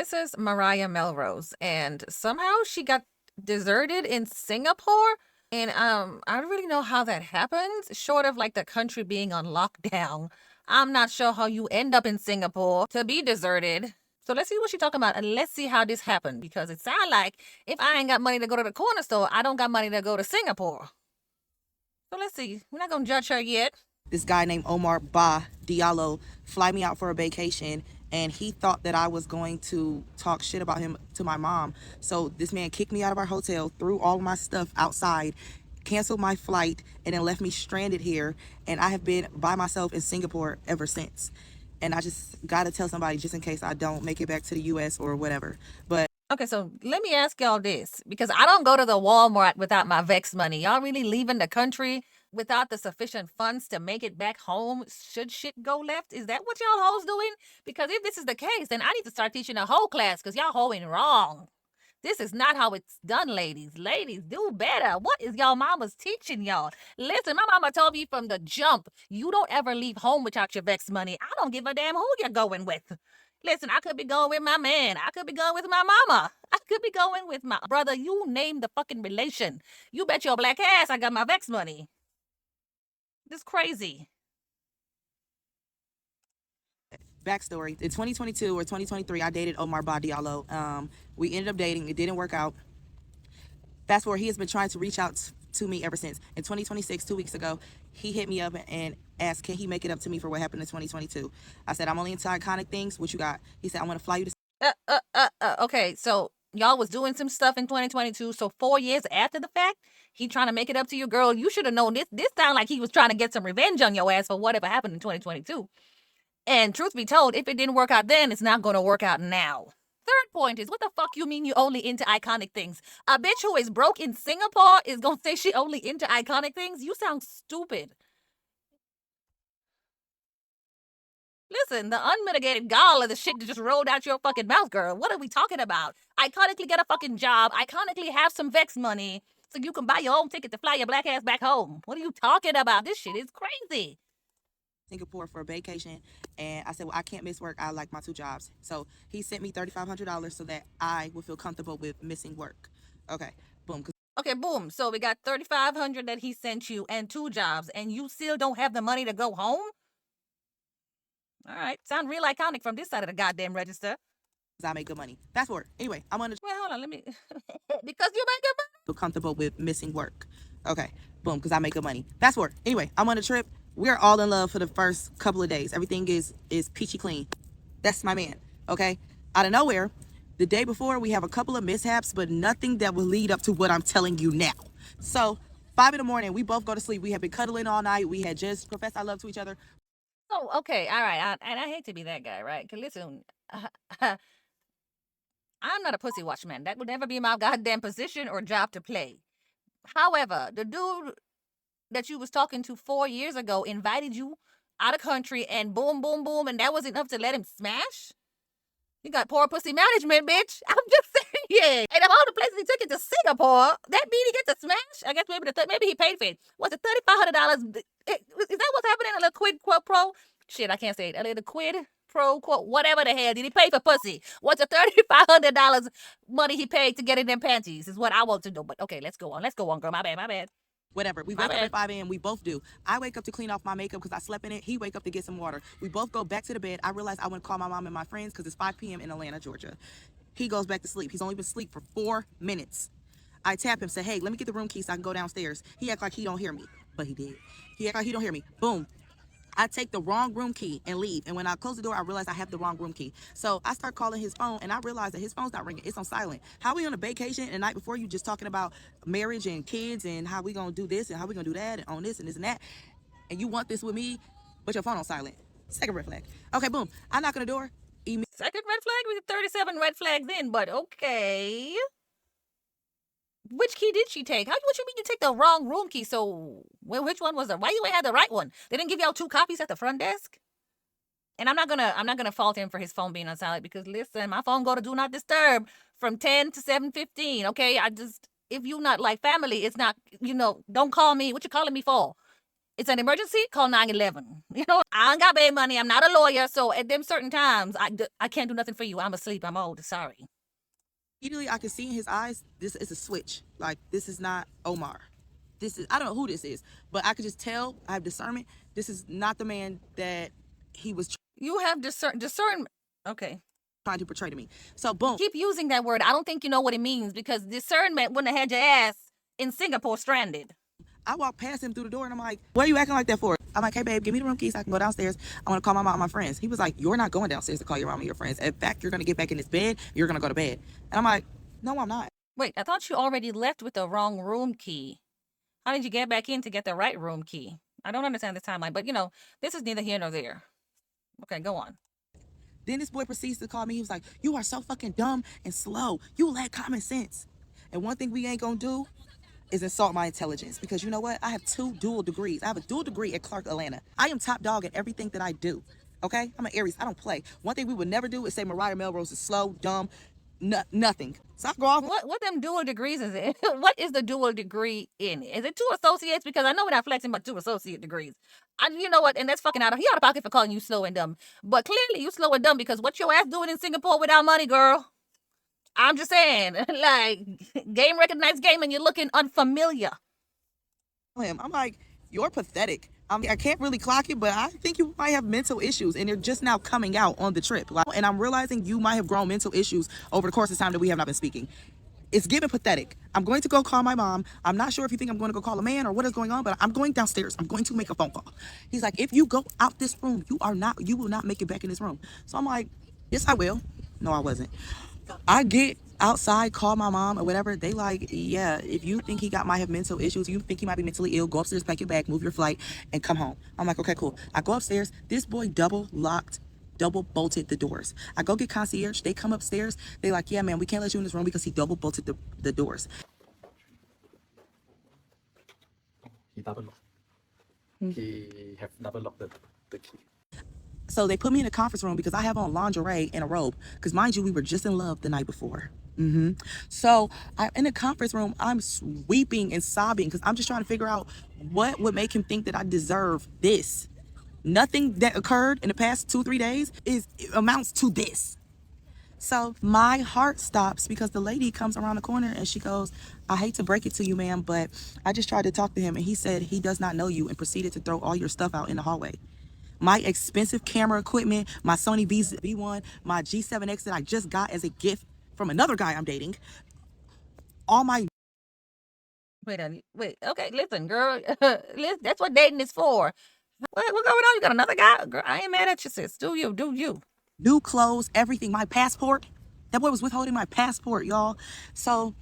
This is Mariah Melrose, and somehow she got deserted in Singapore. And I don't really know how that happens, short of like the country being on lockdown. I'm not sure how you end up in Singapore to be deserted. So let's see what she's talking about, and let's see how this happened, because it sounds like if I ain't got money to go to the corner store, I don't got money to go to Singapore. So let's see. We're not gonna judge her yet. This guy named Omar Ba Diallo fly me out for a vacation, and he thought that I was going to talk shit about him to my mom. So this man kicked me out of our hotel, threw all my stuff outside, canceled my flight, and then left me stranded here. And I have been by myself in Singapore ever since. And I just gotta tell somebody just in case I don't make it back to the US or whatever. But Okay, so let me ask y'all this, because I don't go to the Walmart without my Vex money. Y'all really leaving the country without the sufficient funds to make it back home should shit go left? Is that what y'all hoes doing? Because if this is the case, then I need to start teaching a whole class, because y'all hoeing wrong. This is not how it's done, ladies. Ladies, do better. What is y'all mamas teaching y'all? Listen, my mama told me from the jump, you don't ever leave home without your Vex money. I don't give a damn who you're going with. Listen, I could be going with my man. I could be going with my mama. I could be going with my brother. You name the fucking relation. You bet your black ass I got my Vex money. This crazy. backstory, in 2022 or 2023, I dated Omar Ba Diallo. We ended up dating. It didn't work out. Fast forward, he has been trying to reach out to me ever since. In 2026, 2 weeks ago, he hit me up and asked, can he make it up to me for what happened in 2022? I said, I'm only into iconic things. What you got? He said, I want to fly you to. Okay, so y'all was doing some stuff in 2022. So 4 years after the fact, he trying to make it up to you, girl. You should have known this. This sound like he was trying to get some revenge on your ass for whatever happened in 2022. And truth be told, if it didn't work out then, it's not gonna work out now. Third point is, what the fuck you mean you only into iconic things? A bitch who is broke in Singapore is gonna say she only into iconic things? You sound stupid. Listen, the unmitigated gall of the shit that just rolled out your fucking mouth, girl. What are we talking about? Iconically get a fucking job, iconically have some Vex money so you can buy your own ticket to fly your black ass back home. What are you talking about? This shit is crazy. Singapore for a vacation, and I said, well, I can't miss work. I like my two jobs. So he sent me $3,500 so that I would feel comfortable with missing work. Okay, boom. Okay, boom. So we got 3,500 that he sent you and two jobs, and you still don't have the money to go home? All right, sound real iconic from this side of the goddamn register. I make good money. Fast forward. Anyway, I'm on the Well, hold on, let me. Because you make good money. feel comfortable with missing work. Okay, boom, because I make good money. Fast forward. Anyway, I'm on a trip. We're all in love for the first couple of days. Everything is peachy clean. That's my man. Okay, out of nowhere, the day before we have a couple of mishaps, but nothing that will lead up to what I'm telling you now. So 5 in the morning, we both go to sleep. We have been cuddling all night. We had just professed our love to each other. Oh, okay, all right. And I hate to be that guy, right? Because listen, I'm not a pussy watchman. That would never be my goddamn position or job to play. However, the dude that you was talking to 4 years ago invited you out of country and boom, boom, boom, and that was enough to let him smash? You got poor pussy management, bitch. I'm just saying. And of all the places he took it to Singapore, that mean he gets a smash? I guess maybe he paid for it. Was it $3,500? Is that what's happening? A little quid pro? Shit, I can't say it. A little quid pro quo, whatever the hell. Did he pay for pussy? What's the $3,500 money he paid to get in them panties? Is what I want to know. But okay, let's go on. Let's go on, girl. My bad. Whatever. We My wake up at bad. 5 a.m. We both do. I wake up to clean off my makeup because I slept in it. He wake up to get some water. We both go back to the bed. I realize I want to call my mom and my friends because it's 5 p.m. in Atlanta, Georgia. He goes back to sleep. He's only been asleep for 4 minutes. I tap him, say, hey, let me get the room key so I can go downstairs. He act like he don't hear me, but he did. He act like he don't hear me. Boom. I take the wrong room key and leave. And when I close the door, I realize I have the wrong room key. So I start calling his phone and I realize that his phone's not ringing. It's on silent. How we on a vacation and the night before you just talking about marriage and kids and how we gonna do this and how we gonna do that and on this and this and that. And you want this with me, but your phone on silent. Second red flag. Okay, boom. I knock on the door. Second red flag? We 37 red flags in, but okay. Which key did she take? What you mean you take the wrong room key? So, which one was the? Why you ain't had the right one? They didn't give y'all two copies at the front desk. And I'm not gonna fault him for his phone being on silent, because listen, my phone go to do not disturb from 10 to 7:15. Okay, if you not like family, it's not, don't call me. What you calling me for? it's an emergency, call 911. You know, I ain't got bad money. I'm not a lawyer. So at them certain times, I can't do nothing for you. I'm asleep. I'm old. Sorry. Immediately, I could see in his eyes, this is a switch. Like, this is not Omar. This is, I don't know who this is, but I could just tell, I have discernment. This is not the man that he was You have discernment. Okay. trying to portray to me. So, boom. Keep using that word. I don't think you know what it means because discernment wouldn't have had your ass in Singapore stranded. I walked past him through the door and I'm like, what are you acting like that for? I'm like, hey, babe, give me the room keys so I can go downstairs. I want to call my mom and my friends. He was like, you're not going downstairs to call your mom and your friends. In fact, you're going to get back in this bed. You're going to go to bed. And I'm like, no, I'm not. Wait, I thought you already left with the wrong room key. How did you get back in to get the right room key? I don't understand the timeline, but this is neither here nor there. Okay, go on. Then this boy proceeds to call me. He was like, you are so fucking dumb and slow. You lack common sense. And one thing we ain't going to do is insult my intelligence because you know what? I have 2 dual degrees. I have a dual degree at Clark Atlanta. I am top dog at everything that I do. Okay? I'm an Aries. I don't play. One thing we would never do is say Mariah Melrose is slow, dumb, nothing. So I go off. What them dual degrees is it? What is the dual degree in? Is it 2 associates? Because I know we're not flexing but 2 associate degrees. You know what? And that's fucking he out of pocket for calling you slow and dumb. But clearly you slow and dumb because what your ass doing in Singapore without money, girl? I'm just saying, like, game recognized game and you're looking unfamiliar. I'm like, you're pathetic. I can't really clock it, but I think you might have mental issues and they're just now coming out on the trip. And I'm realizing you might have grown mental issues over the course of time that we have not been speaking. It's giving pathetic. I'm going to go call my mom. I'm not sure if you think I'm going to go call a man or what is going on, but I'm going downstairs. I'm going to make a phone call. He's like, if you go out this room, you will not make it back in this room. So I'm like, yes, I will. No, I wasn't. I get outside, call my mom or whatever. They like, yeah, if you think he might have mental issues, you think he might be mentally ill, go upstairs, pack your bag, move your flight, and come home. I'm like, okay, cool. I go upstairs. This boy double bolted the doors. I go get concierge. They come upstairs. They like, yeah, man, we can't let you in this room because he double bolted the doors. He double lock. He have double locked the key. So they put me in a conference room because I have on lingerie and a robe. Because mind you, we were just in love the night before. So in the conference room, I'm weeping and sobbing because I'm just trying to figure out what would make him think that I deserve this. Nothing that occurred in the past 2-3 days amounts to this. So my heart stops because the lady comes around the corner and she goes, I hate to break it to you, ma'am, but I just tried to talk to him and he said he does not know you and proceeded to throw all your stuff out in the hallway. My expensive camera equipment, my Sony V1, my G7X that I just got as a gift from another guy I'm dating. All my... Wait, okay, listen, girl. That's what dating is for. What going on? You got another guy? Girl, I ain't mad at you, sis. Do you. New clothes, everything, my passport. That boy was withholding my passport, y'all. So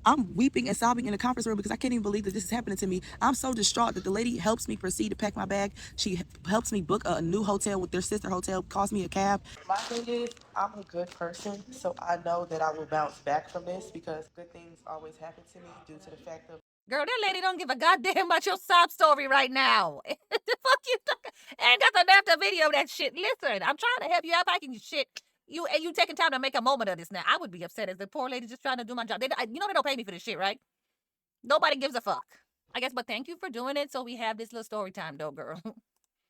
I'm weeping and sobbing in the conference room because I can't even believe that this is happening to me. I'm so distraught that the lady helps me proceed to pack my bag. She helps me book a new hotel with their sister hotel, calls me a cab. My thing is, I'm a good person, so I know that I will bounce back from this because good things always happen to me due to the fact of... Girl, that lady don't give a goddamn about your sob story right now. The fuck you talking? Ain't got the nerve to video that shit. Listen, I'm trying to help you out packing your shit. You taking time to make a moment of this now. I would be upset as the poor lady just trying to do my job. They don't pay me for this shit, right? Nobody gives a fuck. I guess, but thank you for doing it so we have this little story time though, girl.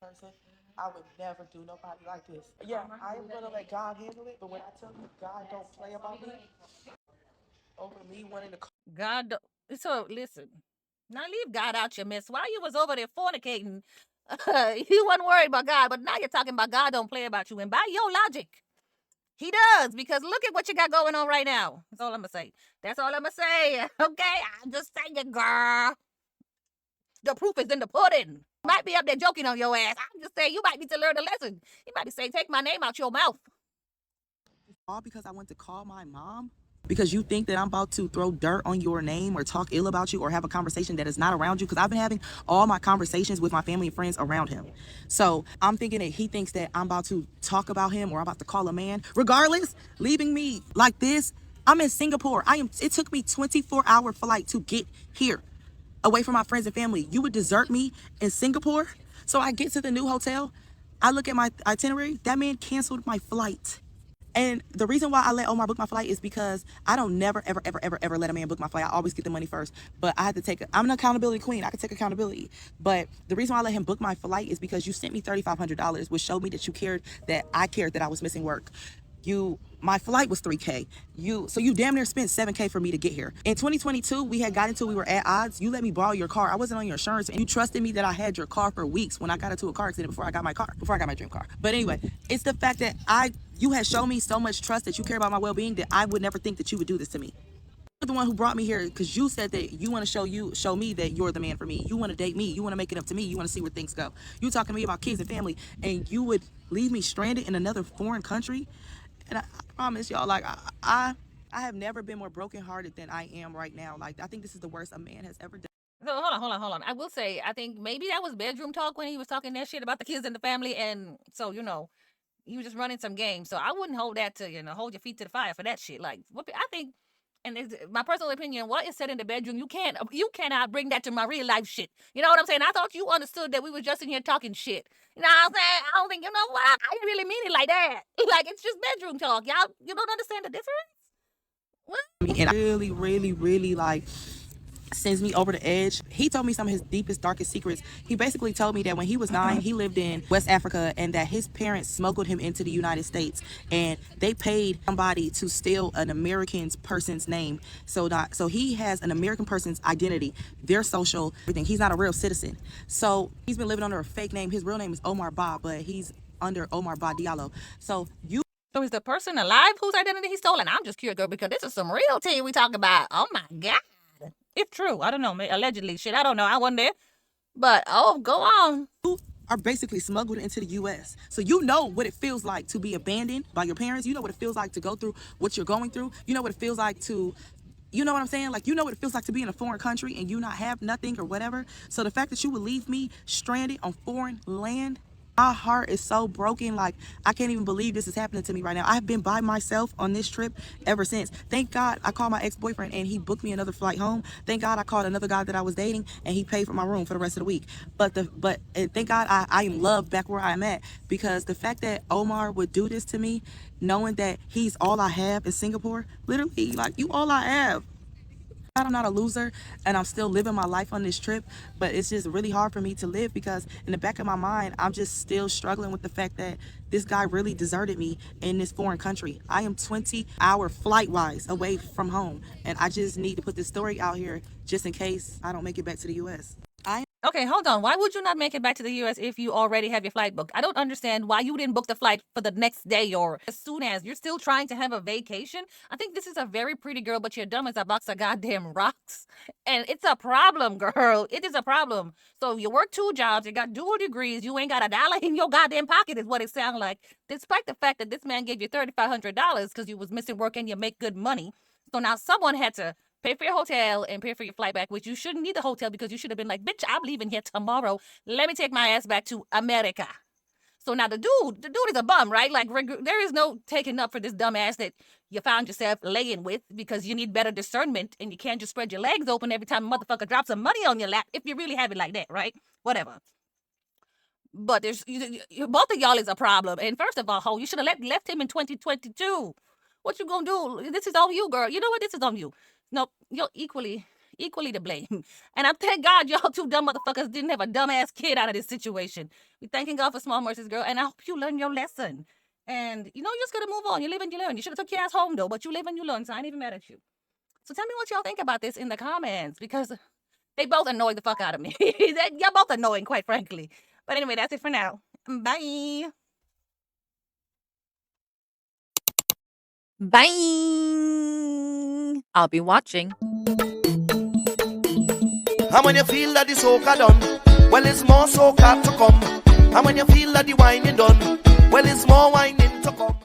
Person, I would never do nobody like this. Yeah, I am gonna let God handle it, but when I tell you God don't play about me, over me wanting to... God, so listen, now leave God out your mess. While you was over there fornicating, you wasn't worried about God, but now you're talking about God don't play about you. And by your logic, he does, because look at what you got going on right now. That's all I'm going to say. That's all I'm going to say. Okay? I'm just saying, girl. The proof is in the pudding. Might be up there joking on your ass. I'm just saying, you might need to learn a lesson. You might be saying, take my name out your mouth. All because I went to call my mom? Because you think that I'm about to throw dirt on your name or talk ill about you or have a conversation that is not around you? Because I've been having all my conversations with my family and friends around him. So I'm thinking that he thinks that I'm about to talk about him or I'm about to call a man. Regardless, leaving me like this, I'm in Singapore. It took me 24-hour flight to get here, away from my friends and family. You would desert me in Singapore? So I get to the new hotel. I look at my itinerary. That man canceled my flight. And the reason why I let Omar book my flight is because I don't never, ever, ever, ever, ever let a man book my flight. I always get the money first. But I had to take, I'm an accountability queen. I can take accountability. But the reason why I let him book my flight is because you sent me $3,500, which showed me that you cared, that I cared that I was missing work. My flight was $3K. So you damn near spent $7K for me to get here. In 2022, we were at odds. You let me borrow your car. I wasn't on your insurance, and you trusted me that I had your car for weeks when I got into a car accident before I got my dream car. But anyway, it's the fact that you had shown me so much trust that you care about my well-being that I would never think that you would do this to me. You're the one who brought me here because you said that you want to show me that you're the man for me. You want to date me. You want to make it up to me. You want to see where things go. You talking to me about kids and family, and you would leave me stranded in another foreign country. And I promise y'all, like, I have never been more brokenhearted than I am right now. Like, I think this is the worst a man has ever done. So hold on. I will say, I think maybe that was bedroom talk when he was talking that shit about the kids and the family, and so he was just running some games. So I wouldn't hold that to hold your feet to the fire for that shit. Like, what I think, and it's my personal opinion, what is said in the bedroom, you cannot bring that to my real life shit. You know what I'm saying? I thought you understood that we were just in here talking shit. You know what I'm saying? I don't think you know what. I didn't really mean it like that. Like, it's just bedroom talk. Y'all, you don't understand the difference? What? And I really, really, really, like, sends me over the edge. He told me some of his deepest, darkest secrets. He basically told me that when he was 9, he lived in West Africa, and that his parents smuggled him into the United States, and they paid somebody to steal an American person's name. So he has an American person's identity, their social, everything. He's not a real citizen. So he's been living under a fake name. His real name is Omar Ba, but he's under Omar Ba Diallo. So is the person alive whose identity he stole? And I'm just curious, girl, because this is some real tea we talk about. Oh my God. If true, I don't know, allegedly, shit, I don't know, I wasn't there. But, go on. You are basically smuggled into the U.S. So you know what it feels like to be abandoned by your parents. You know what it feels like to go through what you're going through. You know what it feels like to, you know what I'm saying? Like, you know what it feels like to be in a foreign country and you not have nothing or whatever. So the fact that you would leave me stranded on foreign land, my heart is so broken. Like, I can't even believe this is happening to me right now. I've been by myself on this trip ever since. Thank God I called my ex-boyfriend and he booked me another flight home. Thank God I called another guy that I was dating and he paid for my room for the rest of the week. But thank God I am loved back where I'm at, because the fact that Omar would do this to me, knowing that he's all I have in Singapore, literally, like, you all I have. I'm not a loser, and I'm still living my life on this trip, but it's just really hard for me to live because in the back of my mind, I'm just still struggling with the fact that this guy really deserted me in this foreign country. I am 20-hour flight-wise away from home, and I just need to put this story out here just in case I don't make it back to the U.S. Okay, hold on. Why would you not make it back to the U.S. if you already have your flight booked? I don't understand why you didn't book the flight for the next day or as soon as. You're still trying to have a vacation? I think this is a very pretty girl, but you're dumb as a box of goddamn rocks. And it's a problem, girl. It is a problem. So you work 2 jobs, you got dual degrees, you ain't got $1 in your goddamn pocket is what it sounds like. Despite the fact that this man gave you $3,500 because you was missing work and you make good money. So now someone had to pay for your hotel and pay for your flight back, which you shouldn't need the hotel because you should have been like, bitch, I'm leaving here tomorrow. Let me take my ass back to America. So now the dude is a bum, right? Like, there is no taking up for this dumb ass that you found yourself laying with because you need better discernment and you can't just spread your legs open every time a motherfucker drops some money on your lap if you really have it like that, right? Whatever. But both of y'all is a problem. And first of all, you should have left him in 2022. What you gonna do? This is on you, girl. You know what? This is on you. Nope, you're equally to blame. And I thank God y'all 2 dumb motherfuckers didn't have a dumbass kid out of this situation. We thanking God for small mercies, girl. And I hope you learn your lesson. And you just gotta move on. You live and you learn. You should have took your ass home though, but you live and you learn. So I ain't even mad at you. So tell me what y'all think about this in the comments, because they both annoy the fuck out of me. Y'all both annoying, quite frankly. But anyway, that's it for now. Bye. Bye. I'll be watching. And when you feel that the soca done, well, it's more soca to come. And when you feel that the wine is done, well, it's more wine to come.